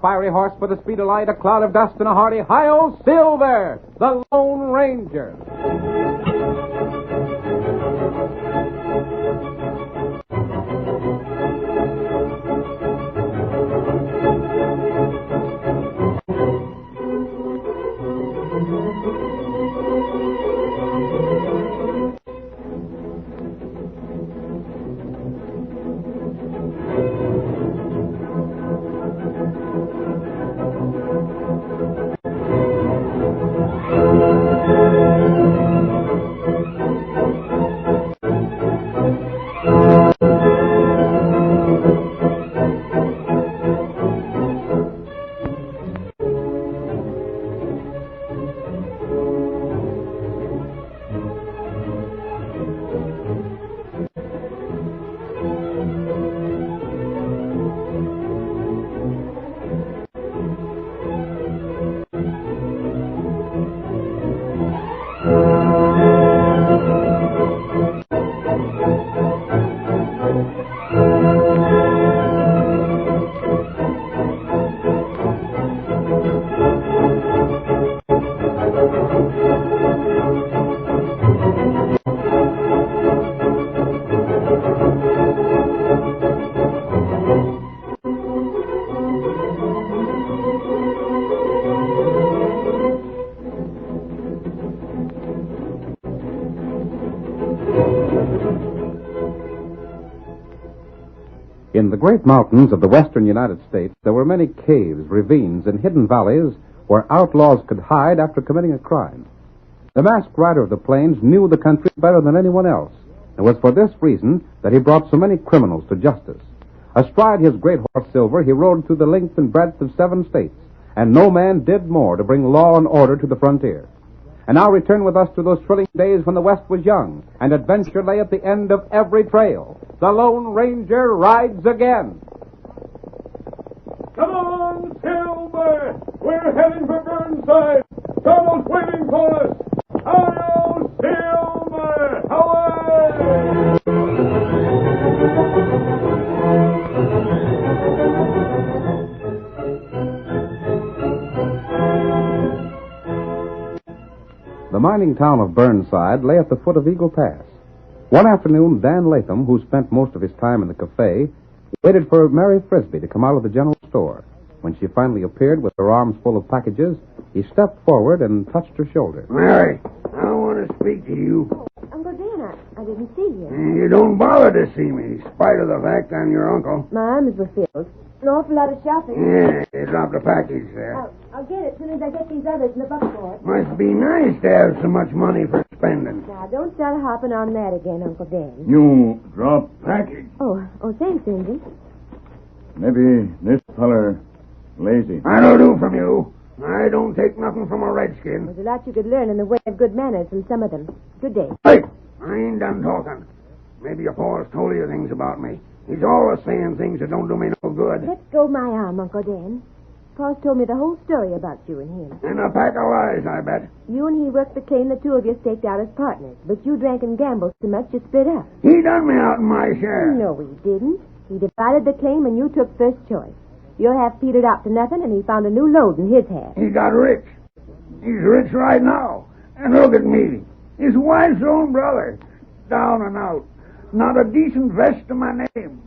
fiery horse with a speed of light, a cloud of dust, and a hearty hi-yo, Silver, the Lone Ranger. In the great mountains of the western United States, there were many caves, ravines, and hidden valleys where outlaws could hide after committing a crime. The masked rider of the plains knew the country better than anyone else. It was for this reason that he brought so many criminals to justice. Astride his great horse Silver, he rode through the length and breadth of 7 states, and no man did more to bring law and order to the frontier. And now return with us to those thrilling days when the West was young, and adventure lay at the end of every trail. The Lone Ranger rides again. Come on, Silver! We're heading for Burnside! Tonto's waiting for us! Hi-yo, Silver! Away! The mining town of Burnside lay at the foot of Eagle Pass. One afternoon, Dan Latham, who spent most of his time in the cafe, waited for Mary Frisbee to come out of the general store. When she finally appeared with her arms full of packages, he stepped forward and touched her shoulder. Mary, I want to speak to you. Oh, Uncle Dan, I didn't see you. You don't bother to see me, in spite of the fact I'm your uncle. My arms were filled. An awful lot of shopping. Yeah, you dropped a package there. I'll get it as soon as I get these others in the buckboard. Must be nice to have so much money for spending. Now, don't start hopping on that again, Uncle Dan. You drop package. Oh, thanks, Injun. Maybe this feller lazy. That'll do from you. I don't take nothing from a redskin. There's a lot you could learn in the way of good manners from some of them. Good day. Hey, I ain't done talking. Maybe your pa's told you things about me. He's always saying things that don't do me no good. Let go my arm, Uncle Dan. Pa's told me the whole story about you and him. And a pack of lies, I bet. You and he worked the claim the two of you staked out as partners, but you drank and gambled so much you split up. He done me out in my share. No, he didn't. He divided the claim and you took first choice. Your half petered out to nothing, and he found a new load in his half. He got rich. He's rich right now. And look at me. His wife's own brother. Down and out. Not a decent vest to my name.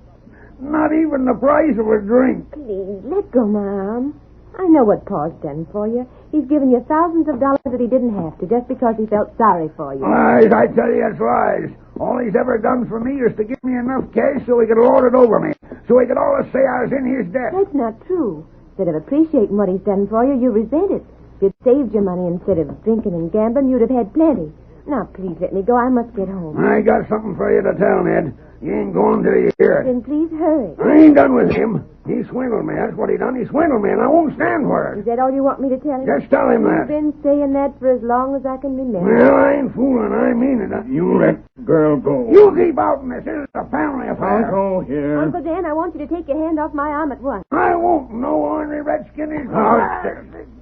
Not even the price of a drink. Please, let go my arm. I know what Pa's done for you. He's given you thousands of dollars that he didn't have to, just because he felt sorry for you. Lies, I tell you, it's lies. All he's ever done for me is to give me enough cash so he could lord it over me. So he could always say I was in his debt. That's not true. Instead of appreciating what he's done for you, you resent it. If you'd saved your money instead of drinking and gambling, you'd have had plenty. Now, please let me go. I must get home. I got something for you to tell, Ned. You ain't going till you hear it. Then please hurry. I ain't done with him. He swindled me. That's what he done. He swindled me, and I won't stand for Is it. that all you want me to tell him? Just tell him that. You've been saying that for as long as I can remember. Well, I ain't fooling. I mean it. You let girl go. You keep out in this. This is a family affair. Tonto here. Uncle Dan, I want you to take your hand off my arm at once. I won't. No ornery redskin is...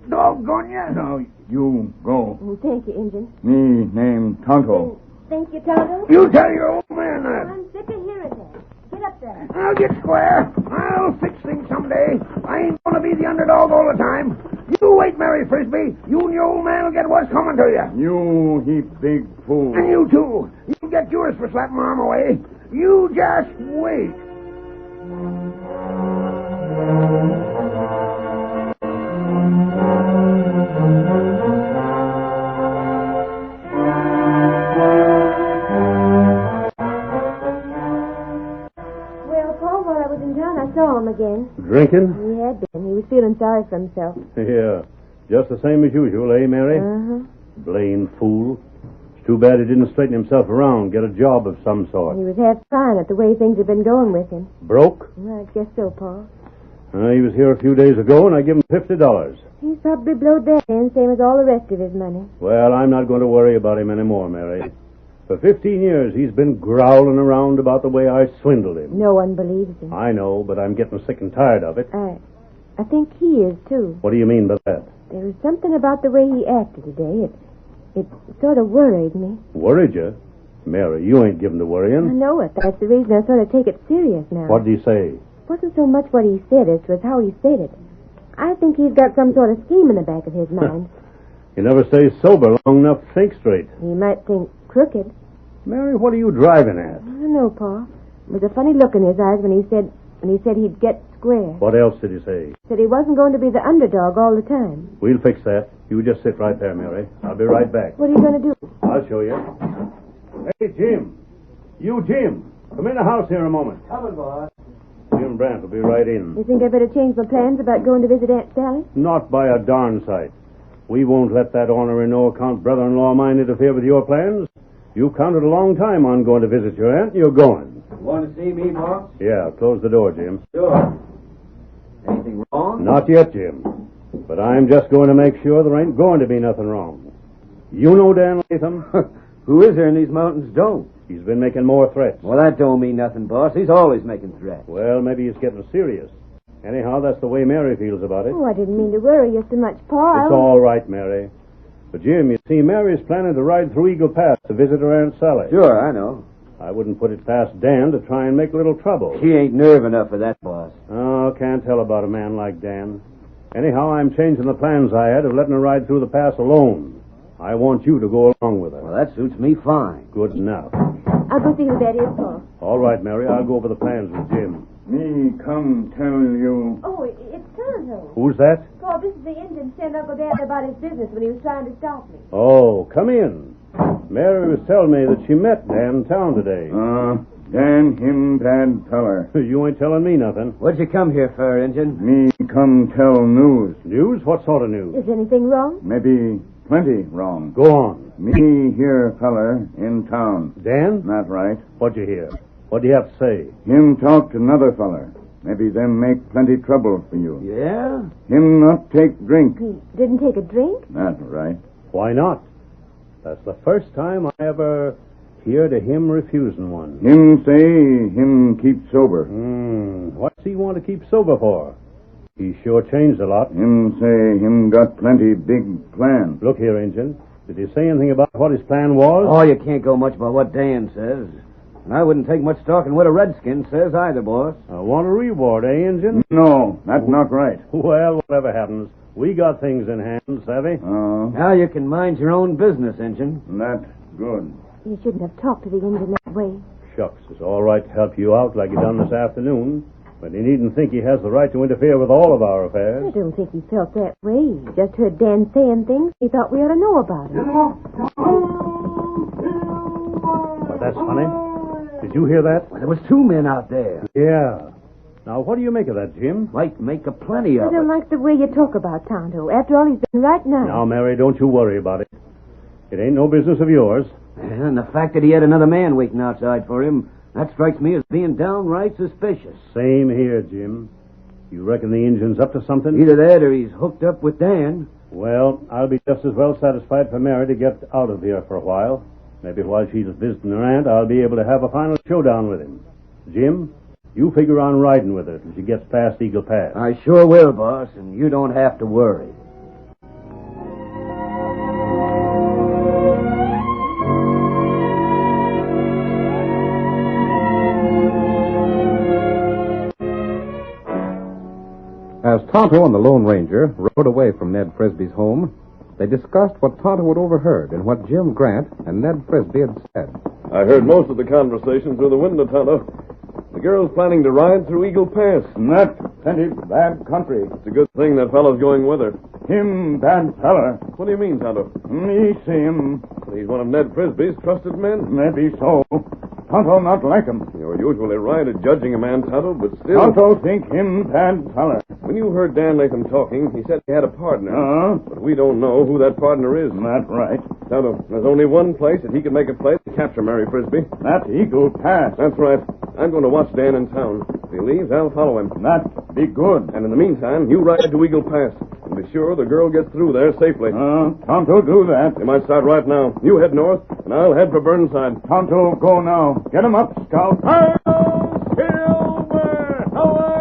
Doggone you. Now, you go. Oh, thank you, Injun. Me name Tonto. Thank you, Tonto. You tell your old man that. I'm sick of hearing that. Get up there. I'll get square. I'll fix things someday. I ain't going to be the underdog. dog all the time. You wait, Mary Frisbee. You and your old man will get what's coming to you. You heap big fool. And you, too. You'll get yours for slapping my arm away. You just wait. Well, Paul, while I was in town, I saw him again. Drinking? He had been. He was feeling sorry for himself. Yeah. Just the same as usual, eh, Mary? Uh-huh. Blamed fool. It's too bad he didn't straighten himself around, get a job of some sort. He was half crying at the way things had been going with him. Broke? Well, I guess so, Paul. He was here a few days ago, and I give him $50. He's probably blowed that in, same as all the rest of his money. Well, I'm not going to worry about him anymore, Mary. For 15 years, he's been growling around about the way I swindled him. No one believes him. I know, but I'm getting sick and tired of it. I think he is, too. What do you mean by that? There was something about the way he acted today. It sort of worried me. Worried you? Mary, you ain't given to I worrying. know it. That's the reason I sort of take it serious now. What did he say? It wasn't so much what he said as was how he said it. I think he's got some sort of scheme in the back of his mind. He never stays sober long enough to think straight. He might think crooked. Mary, what are you driving at? I don't know, Paul. There was a funny look in his eyes when he said he'd get square. What else did he say? Said he wasn't going to be the underdog all the time. We'll fix that. You just sit right there, Mary. I'll be right back. What are you going to do? I'll show you. Hey, Jim. You, Jim. Come in the house here a moment. Coming, boss. Jim Brandt will be right in. You think I better change my plans about going to visit Aunt Sally? Not by a darn sight. We won't let that ornery no-account brother-in-law of mine interfere with your plans. You've counted a long time on going to visit your aunt, and you're going. Want to see me, boss? Yeah, close the door, Jim. Sure. Anything wrong? Not yet, Jim. But I'm just going to make sure there ain't going to be nothing wrong. You know Dan Latham? Who is there in these mountains don't? He's been making more threats. Well, that don't mean nothing, boss. He's always making threats. Well, maybe he's getting serious. Anyhow, that's the way Mary feels about it. Oh, I didn't mean to worry you so much, Paul. It's all right, Mary. But, Jim, you see, Mary's planning to ride through Eagle Pass to visit her Aunt Sally. Sure, I know. I wouldn't put it past Dan to try and make a little trouble. She ain't nerve enough for that, boss. Oh, can't tell about a man like Dan. Anyhow, I'm changing the plans I had of letting her ride through the pass alone. I want you to go along with her. Well, that suits me fine. Good enough. I'll go see who that is, Paul. All right, Mary, I'll go over the plans with Jim. Me come tell you. Oh, it's Tonto. Who's that? Paul, this is the Indian sent Uncle Dan about his business when he was trying to stop me. Oh, come in. Mary was telling me that she met Dan in town today. Dan him bad feller. You ain't telling me nothing. What'd you come here for, Injun? Me come tell news. News? What sort of news? Is anything wrong? Maybe plenty wrong. Go on. Me here feller in town. Dan? Not right. What'd you hear? What do you have to say? Him talk to another feller. Maybe them make plenty trouble for you. Yeah? Him not take drink. He didn't take a drink? Not right. Why not? That's the first time I ever heard of him refusing one. Him say him keep sober. What's he want to keep sober for? He sure changed a lot. Him say him got plenty big plan. Look here, Injun. Did he say anything about what his plan was? Oh, you can't go much by what Dan says. And I wouldn't take much stock in what a redskin says either, boss. I want a reward, eh, Injun? No, that's not right. Well, whatever happens, we got things in hand, savvy? Now you can mind your own business, Injun. That's good. You shouldn't have talked to the Indian that way. Shucks, it's all right to help you out like you done this afternoon, but he needn't think he has the right to interfere with all of our I affairs. don't think he felt that way. He just heard Dan saying things he thought we ought to know about it. But that's funny. Did you hear that? Well, there was two men out there. Yeah. Now, what do you make of that, Jim? Might make a plenty I of don't it. like the way you talk about Tonto. After all, he's been right nice. Now, Mary, don't you worry about it. It ain't no business of yours. And the fact that he had another man waiting outside for him, that strikes me as being downright suspicious. Same here, Jim. You reckon the engine's up to something? Either that or he's hooked up with Dan. Well, I'll be just as well satisfied for Mary to get out of here for a while. Maybe while she's visiting her aunt, I'll be able to have a final showdown with him. Jim, you figure on riding with her till she gets past Eagle Pass. I sure will, boss, and you don't have to worry. As Tonto and the Lone Ranger rode away from Ned Frisbee's home. They discussed what Tonto had overheard and what Jim Grant and Ned Frisbee had said. I heard most of the conversation through the window, Tonto. The girl's planning to ride through Eagle Pass. Not plenty bad country. It's a good thing that fellow's going with her. Him bad feller. What do you mean, Tonto? Me see him. He's one of Ned Frisbee's trusted men. Maybe so. Tonto not like him. You're usually right at judging a man, Tonto, but still... Tonto think him bad feller. When you heard Dan Latham talking, he said he had a partner. But we don't know who that partner is. Not right. Tonto, there's only one place that he can make a play to capture Mary Frisbee. That Eagle Pass. That's right. I'm going to watch Dan in town. If he leaves, I'll follow him. That be good. And in the meantime, you ride to Eagle Pass. And be sure the girl gets through there safely. Tonto do that. You might start right now. You head north, and I'll head for Burnside. Tonto go now. Get him up, Scout. Silver! Away!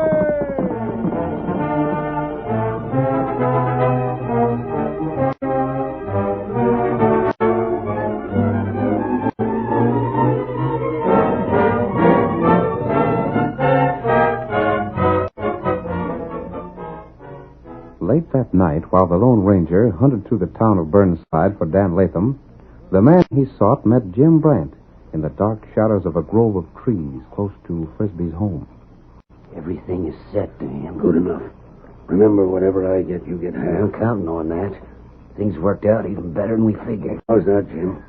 Late that night, while the Lone Ranger hunted through the town of Burnside for Dan Latham, the man he sought met Jim Brant in the dark shadows of a grove of trees close to Frisbee's home. Everything is set, Dan. Good enough. Remember, whatever I get, you get half. I'm counting on that. Things worked out even better than we figured. How's that, Jim?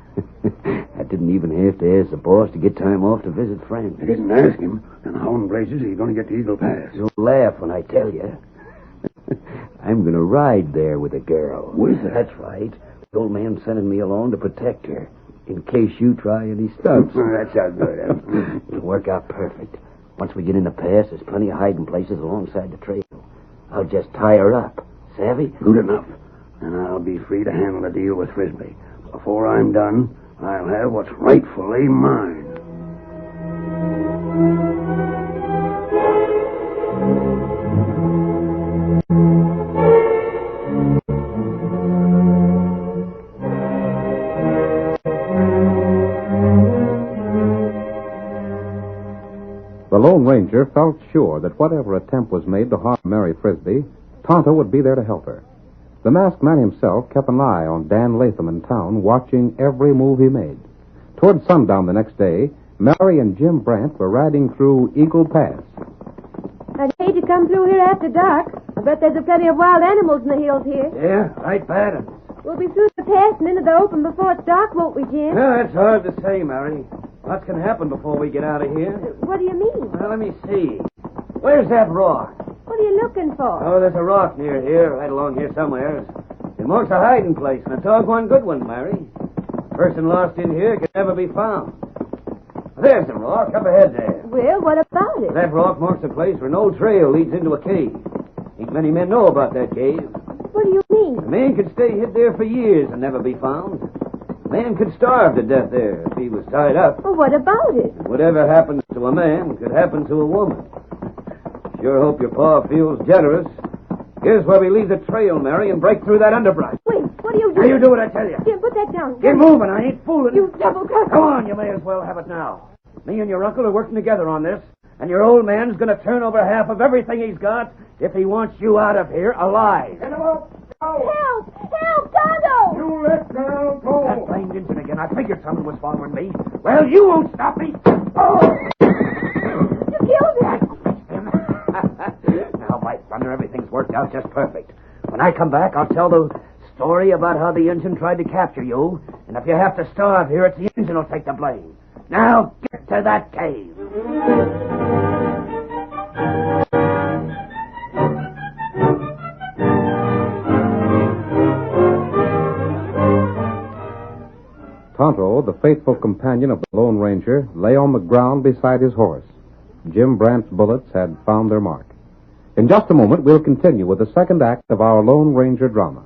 I didn't even have to ask the boss to get time off to visit friends. I didn't ask him. And how in blazes are you going to get to Eagle Pass? You'll laugh when I tell you. I'm going to ride there with a girl. With her? That's right. The old man's sending me along to protect her, in case you try any stunts. That sounds good. It'll work out perfect. Once we get in the pass, there's plenty of hiding places alongside the trail. I'll just tie her up. Savvy? Good enough. And I'll be free to handle the deal with Frisbee. Before I'm done, I'll have what's rightfully mine. The Lone Ranger felt sure that whatever attempt was made to harm Mary Frisbee, Tonto would be there to help her. The masked man himself kept an eye on Dan Latham in town, watching every move he made. Toward sundown the next day, Mary and Jim Brant were riding through Eagle Pass. I'd hate to come through here after dark. I bet there's a plenty of wild animals in the hills here. Yeah, right bad. We'll be through the pass and into the open before it's dark, won't we, Jim? Yeah, that's hard to say, Mary. Lots can happen before we get out of here. What do you mean? Well, let me see. Where's that rock? What are you looking for? Oh, there's a rock near here, right along here somewhere. It marks a hiding place, and a doggone good one, Mary. A person lost in here can never be found. There's the rock, up ahead there. Well, what about it? That rock marks a place where no trail leads into a cave. Ain't many men know about that cave. What do you mean? A man could stay hid there for years and never be found. A man could starve to death there if he was tied up. Well, what about it? Whatever happens to a man could happen to a woman. Sure hope your pa feels generous. Here's where we leave the trail, Mary, and break through that underbrush. Wait, what are you Now doing? you do what I tell you. Jim, put that down. Get moving. I ain't fooling. You double-crossed. Come on, you may as well have it now. Me and your uncle are working together on this, and your old man's going to turn over half of everything he's got if he wants you out of here alive. Get him up! Go! Help! Help, Tonto! You let girl go! That blamed engine again. I figured someone was following me. Well, you won't stop me. Oh! You killed him! Now, by thunder, everything's worked out just perfect. When I come back, I'll tell the story about how the engine tried to capture you, and if you have to starve here, it's the engine will take the blame. Now, get to that cave. Tonto, the faithful companion of the Lone Ranger, lay on the ground beside his horse. Jim Brant's bullets had found their mark. In just a moment, we'll continue with the second act of our Lone Ranger drama.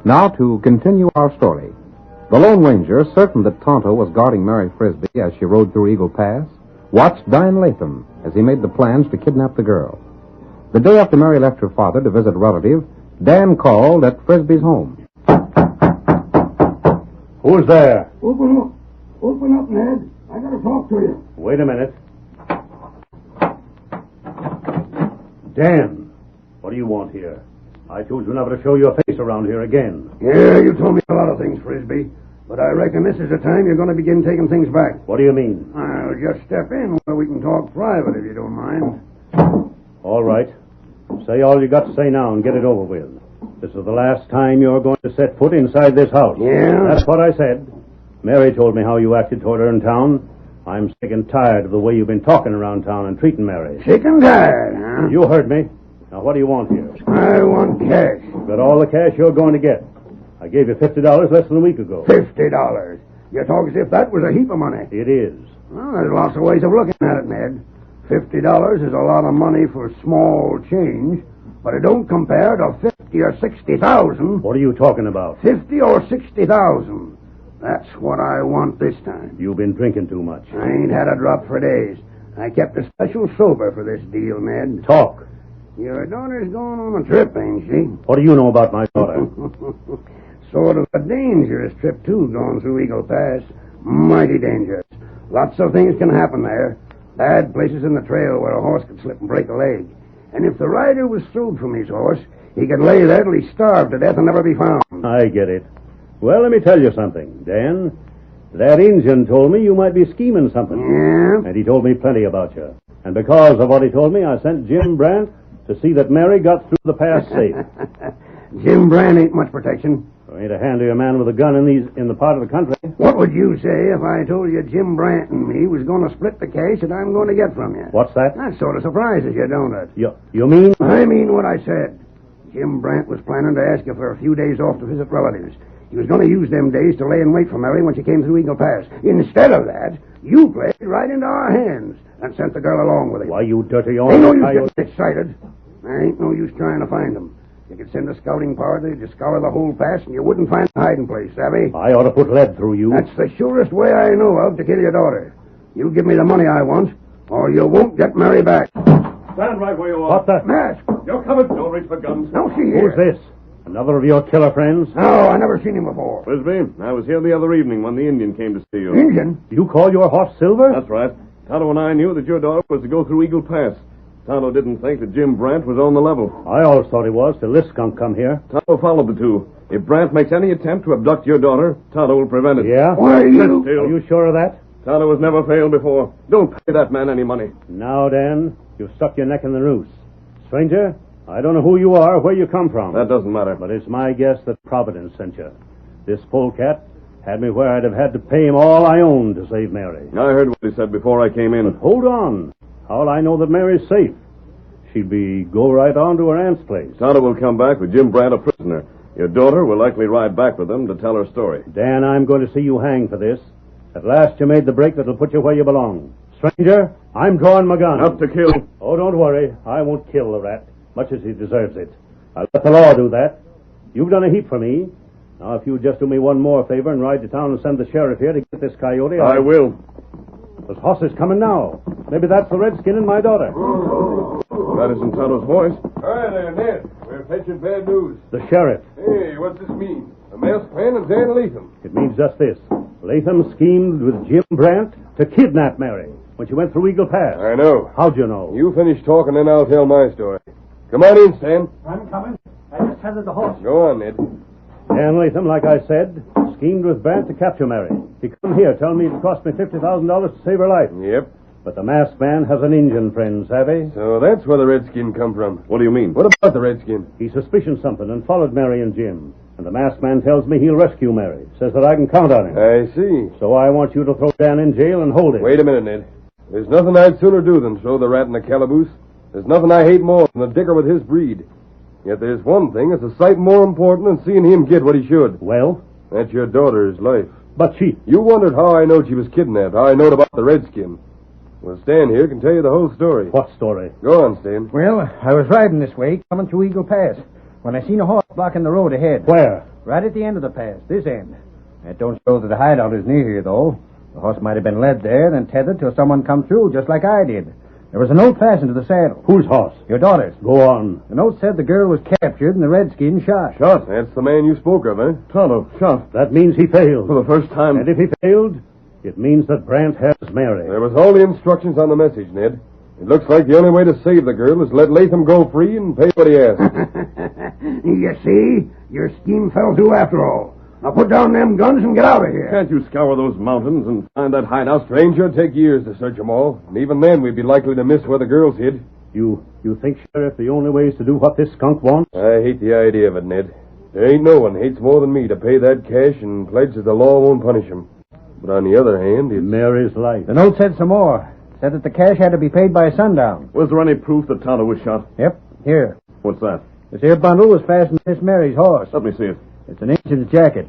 Now to continue our story. The Lone Ranger, certain that Tonto was guarding Mary Frisbee as she rode through Eagle Pass, watched Dan Latham as he made the plans to kidnap the girl. The day after Mary left her father to visit a relative, Dan called at Frisbee's home. Who's there? Open up. Open up, Ned. I gotta talk to you. Wait a minute. Dan, what do you want here? I told you never to show your face around here again. Yeah, you told me a lot of things, Frisbee. But I reckon this is the time you're going to begin taking things back. What do you mean? I'll just step in where we can talk private, if you don't mind. All right. Say all you got to say now and get it over with. This is the last time you're going to set foot inside this house. Yeah? That's what I said. Mary told me how you acted toward her in town. I'm sick and tired of the way you've been talking around town and treating Mary. Sick and tired, huh? You heard me. Now, what do you want here? I want cash. Got all the cash you're going to get. I gave you $50 less than a week ago. $50. You talk as if that was a heap of money. It is. Well, there's lots of ways of looking at it, Ned. $50 is a lot of money for small change, but it don't compare to 50 or 60,000. What are you talking about? 50 or 60,000. That's what I want this time. You've been drinking too much. I ain't had a drop for days. I kept a special sober for this deal, Ned. Talk. Your daughter's going on a trip, ain't she? What do you know about my daughter? Sort of a dangerous trip, too, going through Eagle Pass. Mighty dangerous. Lots of things can happen there. Bad places in the trail where a horse could slip and break a leg. And if the rider was throwed from his horse, he could lay there till he starved to death and never be found. I get it. Well, let me tell you something, Dan. That Injun told me you might be scheming something. Yeah? And he told me plenty about you. And because of what he told me, I sent Jim Brandt to see that Mary got through the pass safe. Jim Brandt ain't much protection. There ain't a handier man with a gun in the part of the country. What would you say if I told you Jim Brandt and me was going to split the cash that I'm going to get from you? What's that? That sort of surprises you, don't it? You mean? I mean what I said. Jim Brandt was planning to ask you for a few days off to visit relatives. He was going to use them days to lay in wait for Mary when she came through Eagle Pass. Instead of that, you played right into our hands and sent the girl along with him. Why, you dirty old... Ain't no use getting excited. There ain't no use trying to find them. You could send a scouting party to scour the whole pass, and you wouldn't find a hiding place, savvy? I ought to put lead through you. That's the surest way I know of to kill your daughter. You give me the money I want, or you won't get Mary back. Stand right where you are. What the... Mask! You're coming. Don't reach for guns. Now see here. Who's this? Another of your killer friends? No, I never seen him before. Frisbee, I was here the other evening when the Indian came to see you. Injun? You call your horse Silver? That's right. Tonto and I knew that your daughter was to go through Eagle Pass. Tonto didn't think that Jim Brandt was on the level. I always thought he was, till this skunk come here. Tonto followed the two. If Brandt makes any attempt to abduct your daughter, Tonto will prevent it. Yeah? Why, Sit you... still. Are you sure of that? Tonto has never failed before. Don't pay that man any money. Now, Dan, you've stuck your neck in the noose. Stranger, I don't know who you are or where you come from. That doesn't matter. But it's my guess that Providence sent you. This polecat had me where I'd have had to pay him all I owned to save Mary. I heard what he said before I came in. But hold on. How'll I know that Mary's safe? She'd go right on to her aunt's place. Tonto will come back with Jim Brandt a prisoner. Your daughter will likely ride back with them to tell her story. Dan, I'm going to see you hang for this. At last you made the break that'll put you where you belong. Stranger, I'm drawing my gun. Up to kill. Oh, don't worry. I won't kill the rat, much as he deserves it. I'll let the law do that. You've done a heap for me. Now, if you'd just do me one more favor and ride to town and send the sheriff here to get this coyote... I will. There's horses coming now. Maybe that's the redskin and my daughter. That isn't Tonto's voice. Hi there, Ned. We're fetching bad news. The sheriff. Hey, what's this mean? A masked man and Dan Latham. It means just this. Latham schemed with Jim Brandt to kidnap Mary when she went through Eagle Pass. I know. How'd you know? You finish talking, then I'll tell my story. Come on in, Stan. I'm coming. I just tethered the horse. Go on, Ned. Dan Latham, like I said, schemed with Brandt to capture Mary. He come here telling me it cost me $50,000 to save her life. Yep. But the masked man has an Indian friend, savvy? So that's where the redskin come from. What do you mean? What about the redskin? He suspicions something and followed Mary and Jim. And the masked man tells me he'll rescue Mary. Says that I can count on him. I see. So I want you to throw Dan in jail and hold him. Wait a minute, Ned. There's nothing I'd sooner do than throw the rat in the calaboose. There's nothing I hate more than a dicker with his breed. Yet there's one thing that's a sight more important than seeing him get what he should. Well? That's your daughter's life. But she... You wondered how I knowed she was kidnapped, how I knowed about the redskin. Well, Stan here can tell you the whole story. What story? Go on, Stan. Well, I was riding this way, coming through Eagle Pass, when I seen a horse blocking the road ahead. Where? Right at the end of the pass, this end. That don't show that the hideout is near here, though. The horse might have been led there, then tethered till someone come through, just like I did. There was a note fastened to the saddle. Whose horse? Your daughter's. Go on. The note said the girl was captured and the redskin shot. Shot? That's the man you spoke of, eh? Tonto, shot. That means he failed. For the first time. And if he failed, it means that Brant has Mary. There was all the instructions on the message, Ned. It looks like the only way to save the girl is let Latham go free and pay what he asks. You see? Your scheme fell through after all. Now put down them guns and get out of here. Can't you scour those mountains and find that hideout? Stranger, it'd take years to search them all. And even then, we'd be likely to miss where the girl's hid. You think, Sheriff, the only way is to do what this skunk wants? I hate the idea of it, Ned. There ain't no one hates more than me to pay that cash and pledge that the law won't punish him. But on the other hand, it's... Mary's life. The note said some more. It said that the cash had to be paid by sundown. Was there any proof that Tonto was shot? Yep, here. What's that? This here bundle was fastened to Miss Mary's horse. Let me see it. It's an agent's jacket.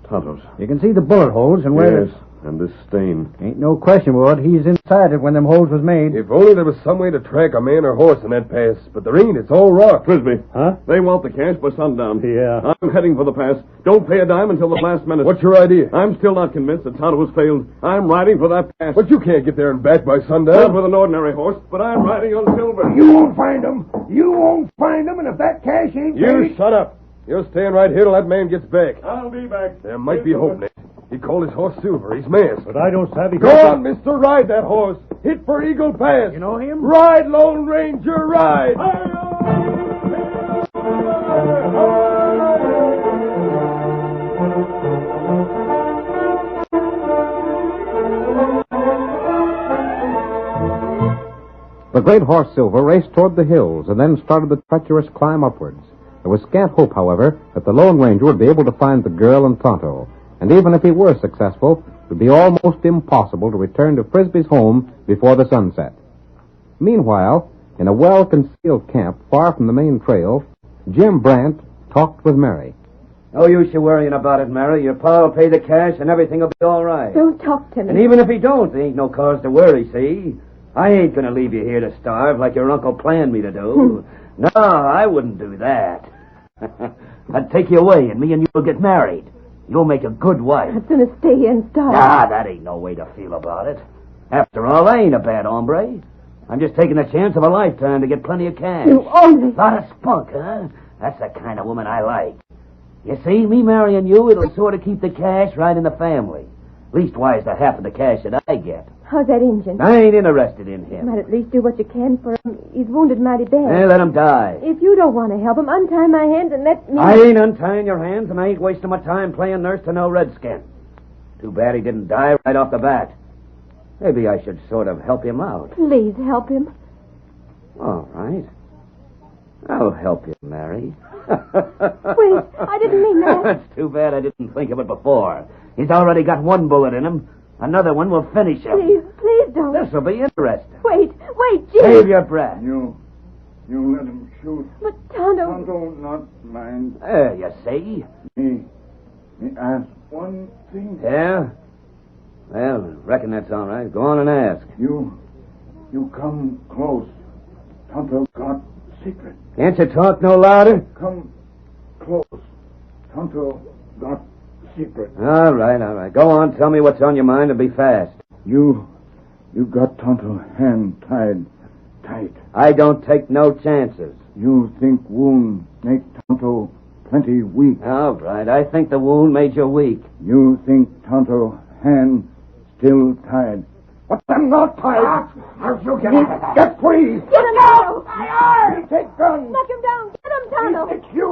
Tonto's. You can see the bullet holes and where... Yes, and this stain. Ain't no question about it. He's inside it when them holes was made. If only there was some way to track a man or horse in that pass. But there ain't. It's all rock. Frisbee. Huh? They want the cash by sundown. Yeah. I'm heading for the pass. Don't pay a dime until the last minute. What's your idea? I'm still not convinced that Tonto has failed. I'm riding for that pass. But you can't get there and back by Not sundown. with an ordinary horse, but I'm riding on silver. You won't find them. You won't find them, and if that cash ain't You paid... shut up. You're staying right here till that man gets back. I'll be back. There might be hope, Ned. He called his horse Silver. He's masked. But I don't savvy... Go on, mister. Ride that horse. Hit for Eagle Pass. You know him? Ride, Lone Ranger, ride. The great horse Silver raced toward the hills and then started the treacherous climb upwards. There was scant hope, however, that the Lone Ranger would be able to find the girl and Tonto. And even if he were successful, it would be almost impossible to return to Frisbee's home before the sunset. Meanwhile, in a well-concealed camp far from the main trail, Jim Brant talked with Mary. No use you worrying about it, Mary. Your pa will pay the cash and everything will be all right. Don't talk to me. And even if he don't, there ain't no cause to worry, see? I ain't gonna leave you here to starve like your uncle planned me to do. No, I wouldn't do that. I'd take you away and me and you'll get married. You'll make a good wife. I'm going to stay here and starve. Ah, that ain't no way to feel about it. After all, I ain't a bad hombre. I'm just taking the chance of a lifetime to get plenty of cash. You only... Lot of spunk, huh? That's the kind of woman I like. You see, me marrying you, it'll sort of keep the cash right in the family. Leastwise, the half of the cash that I get. How's that Injun? I ain't interested in You him. might at least do what you can for him. He's wounded mighty bad. Hey, let him die. If you don't want to help him, untie my hands and let me... I ain't untying your hands, and I ain't wasting my time playing nurse to no redskin. Too bad he didn't die right off the bat. Maybe I should sort of help him out. Please help him. All right. I'll help you, Mary. Wait, I didn't mean that. That's too bad I didn't think of it before. He's already got one bullet in him. Another one will finish him. Please don't. This'll be interesting. Wait, Jim. Save your breath. You let him shoot. But Tonto... Tonto, not mine. There, you see. Me ask one thing. Yeah? Well, reckon that's all right. Go on and ask. You come close. Tonto got secret. Can't you talk no louder? Come close. Tonto got secret. All right. Go on, tell me what's on your mind and be fast. You got Tonto hand tied tight. I don't take no chances. You think wound make Tonto plenty weak. All right, I think the wound made you weak. You think Tonto hand still tied. But I'm not tied. How'd you get free? Get him, Tonto. You take guns. Knock him down. Get him, Tonto. It's you.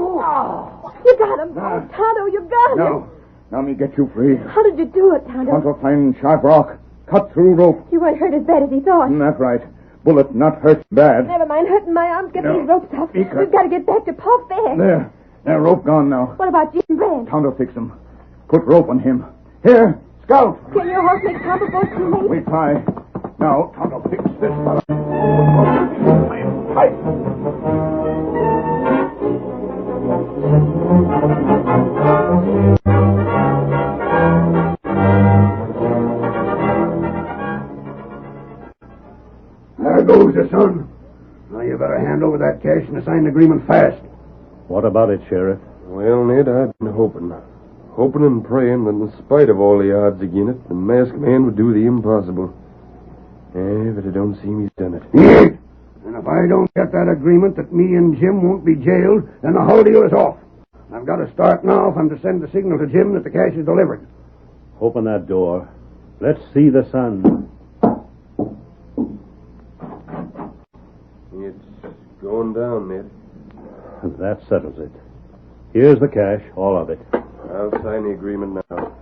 You got him. Oh, Tonto, you got him. Now, Now me get you free. How did you do it, Tonto? Tonto find sharp rock. Cut through rope. You weren't hurt as bad as he thought. That's right. Bullet not hurt bad. Never mind hurting my arms. Get No. these ropes off. Be cut. We've got to get back to Pa fast. There. Rope gone now. What about Jim Brand? Tonto fix him. Put rope on him. Here, Scout. Can your horse make Tonto go too late? We try. Now, Tonto fix this fella. Fight. There goes your son. Now you better hand over that cash and sign the agreement fast. What about it, Sheriff? Well, Ned, I've been hoping and praying that in spite of all the odds against it, the masked man would do the impossible. But it don't seem he's done it. Yeah. And if I don't get that agreement that me and Jim won't be jailed, then the whole deal is off. I've got to start now if I'm to send the signal to Jim that the cash is delivered. Open that door. Let's see the sun. It's going down, Ned. That settles it. Here's the cash, all of it. I'll sign the agreement now.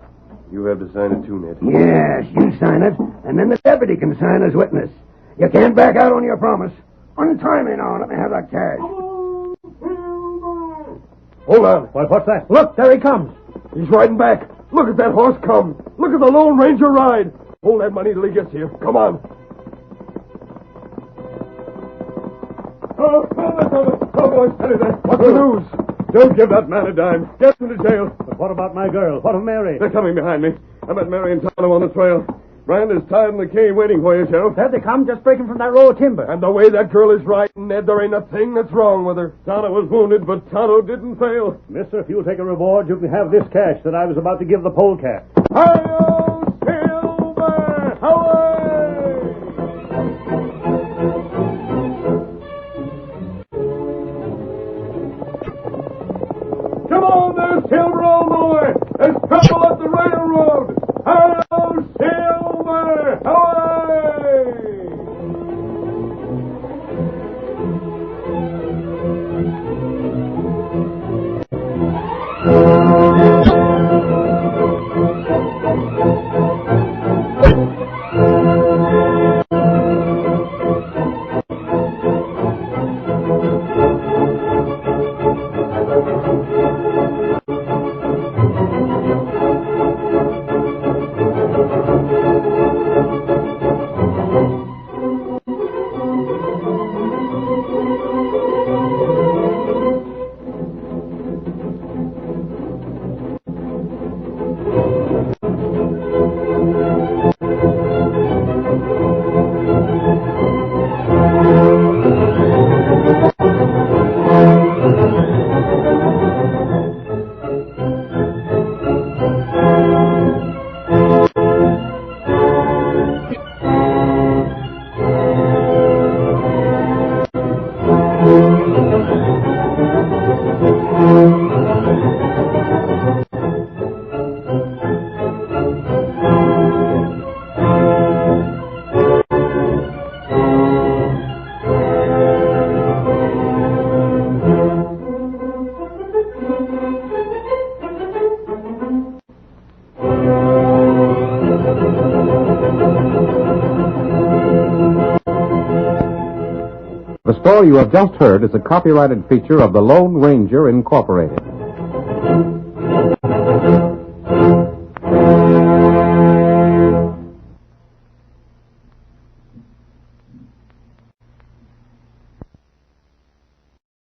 You have to sign it too, Ned. Yes, you sign it, and then the deputy can sign as witness. You can't back out on your promise. Untie me now and let me have that cash. Hold on. What's that? Look, there he comes. He's riding back. Look at that horse come. Look at the Lone Ranger ride. Hold that money till he gets here. Come on. Oh, boy, steady there. What's the news? Don't give that man a dime. Get him to jail. But what about my girl? What of Mary? They're coming behind me. I met Mary and Tonto on the trail. Brand is tied in the cave waiting for you, Sheriff. There they come, just breaking from that row of timber. And the way that girl is riding, Ned, there ain't a thing that's wrong with her. Tonto was wounded, but Tonto didn't fail. Mister, if you'll take a reward, you can have this cash that I was about to give the polecat. Hi-yo, Silver! Away! Come on there, Silver, old boy! There's trouble up the railroad! Hi-yo, Silver! Away! The story you have just heard is a copyrighted feature of the Lone Ranger Incorporated.